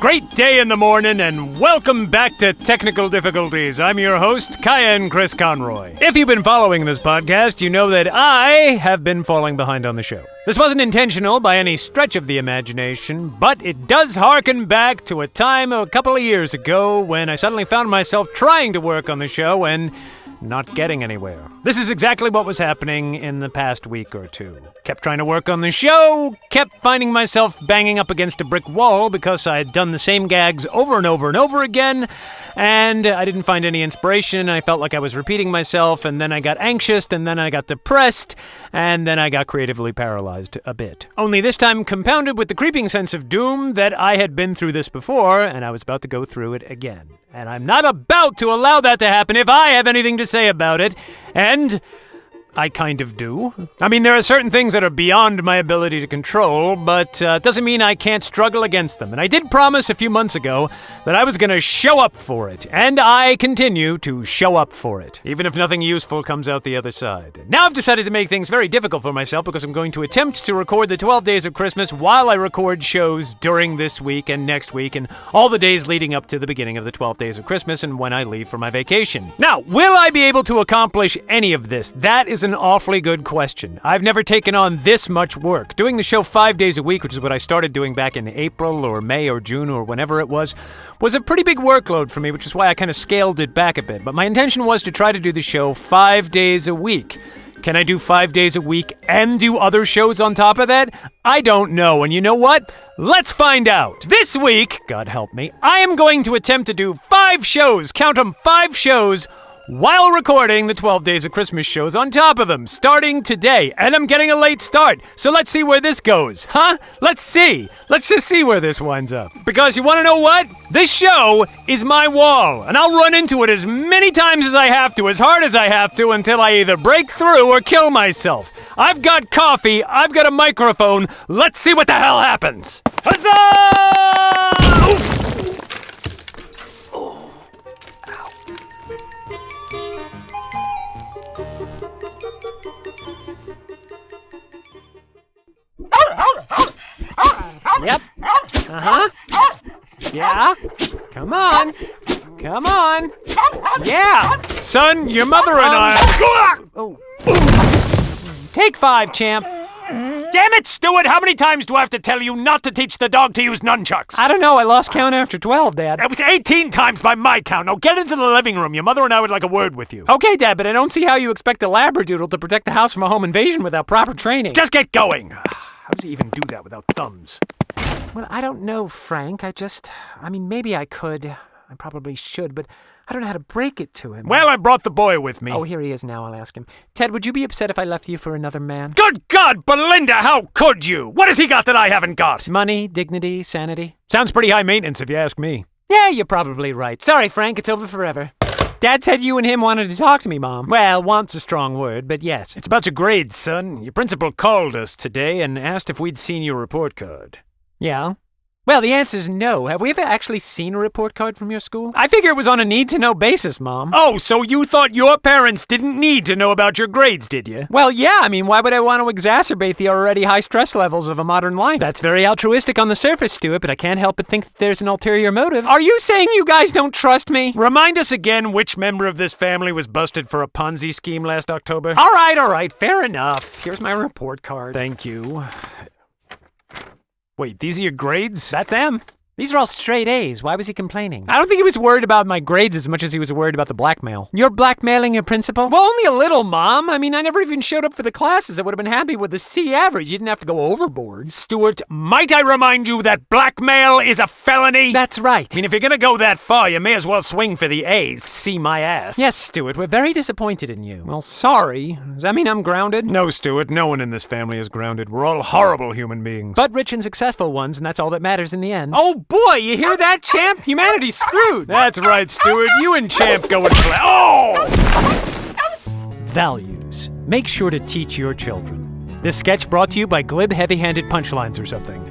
Great day in the morning, and welcome back to Technical Difficulties. I'm your host, Cayenne Chris Conroy. If you've been following this podcast, you know that I have been falling behind on the show. This wasn't intentional by any stretch of the imagination, but it does harken back to a time a couple of years ago when I suddenly found myself trying to work on the show and not getting anywhere. This is exactly what was happening in the past week or two. Kept trying to work on the show, kept finding myself banging up against a brick wall because I had done the same gags over and over and over again, and I didn't find any inspiration. I felt like I was repeating myself, and then I got anxious, and then I got depressed, and then I got creatively paralyzed a bit. Only this time compounded with the creeping sense of doom that I had been through this before, and I was about to go through it again. And I'm not about to allow that to happen if I have anything to say about it, and I kind of do. I mean, there are certain things that are beyond my ability to control, but it doesn't mean I can't struggle against them. And I did promise a few months ago that I was going to show up for it, and I continue to show up for it, even if nothing useful comes out the other side. Now I've decided to make things very difficult for myself because I'm going to attempt to record the 12 days of Christmas while I record shows during this week and next week and all the days leading up to the beginning of the 12 days of Christmas and when I leave for my vacation. Now, will I be able to accomplish any of this? That is an awfully good question. I've never taken on this much work. Doing the show 5 days a week, which is what I started doing back in April or May or June or whenever it was a pretty big workload for me, which is why I kind of scaled it back a bit. But my intention was to try to do the show 5 days a week. Can I do 5 days a week and do other shows on top of that? I don't know, and you know what? Let's find out. This week, God help me, I am going to attempt to do 5 shows, count them, 5 shows, while recording the 12 Days of Christmas shows on top of them, starting today. And I'm getting a late start, so let's see where this goes, huh? Let's see. Let's just see where this winds up. Because you want to know what? This show is my wall, and I'll run into it as many times as I have to, as hard as I have to, until I either break through or kill myself. I've got coffee, I've got a microphone, let's see what the hell happens. Huzzah! Ooh. Yep. Uh-huh. Yeah. Come on. Come on. Yeah. Son, your mother and I... Oh. Take 5, champ. Damn it, Stuart! How many times do I have to tell you not to teach the dog to use nunchucks? I don't know. I lost count after 12, Dad. It was 18 times by my count. Now get into the living room. Your mother and I would like a word with you. Okay, Dad, but I don't see how you expect a Labradoodle to protect the house from a home invasion without proper training. Just get going. How does he even do that without thumbs? Well, I don't know, Frank. Maybe I could. I probably should, but I don't know how to break it to him. Well, I brought the boy with me. Oh, here he is now. I'll ask him. Ted, would you be upset if I left you for another man? Good God, Belinda, how could you? What has he got that I haven't got? Money, dignity, sanity. Sounds pretty high maintenance if you ask me. Yeah, you're probably right. Sorry, Frank, it's over forever. Dad said you and him wanted to talk to me, Mom. Well, want's a strong word, but yes. It's about your grades, son. Your principal called us today and asked if we'd seen your report card. Yeah? Well, the answer's no. Have we ever actually seen a report card from your school? I figure it was on a need-to-know basis, Mom. Oh, so you thought your parents didn't need to know about your grades, did you? Well, yeah. Why would I want to exacerbate the already high stress levels of a modern life? That's very altruistic on the surface, Stuart, but I can't help but think that there's an ulterior motive. Are you saying you guys don't trust me? Remind us again which member of this family was busted for a Ponzi scheme last October. All right. Fair enough. Here's my report card. Thank you. Wait, these are your grades? That's them. These are all straight A's. Why was he complaining? I don't think he was worried about my grades as much as he was worried about the blackmail. You're blackmailing your principal? Well, only a little, Mom. I never even showed up for the classes. I would have been happy with a C average. You didn't have to go overboard. Stuart, might I remind you that blackmail is a felony? That's right. If you're gonna go that far, you may as well swing for the A's. See my ass. Yes, Stuart, we're very disappointed in you. Well, sorry. Does that mean I'm grounded? No, Stuart, no one in this family is grounded. We're all horrible human beings. But rich and successful ones, and that's all that matters in the end. Oh, boy, you hear that, Champ? Humanity's screwed. That's right, Stuart. You and Champ go and play. Oh! Values. Make sure to teach your children. This sketch brought to you by Glib Heavy-Handed Punchlines or something.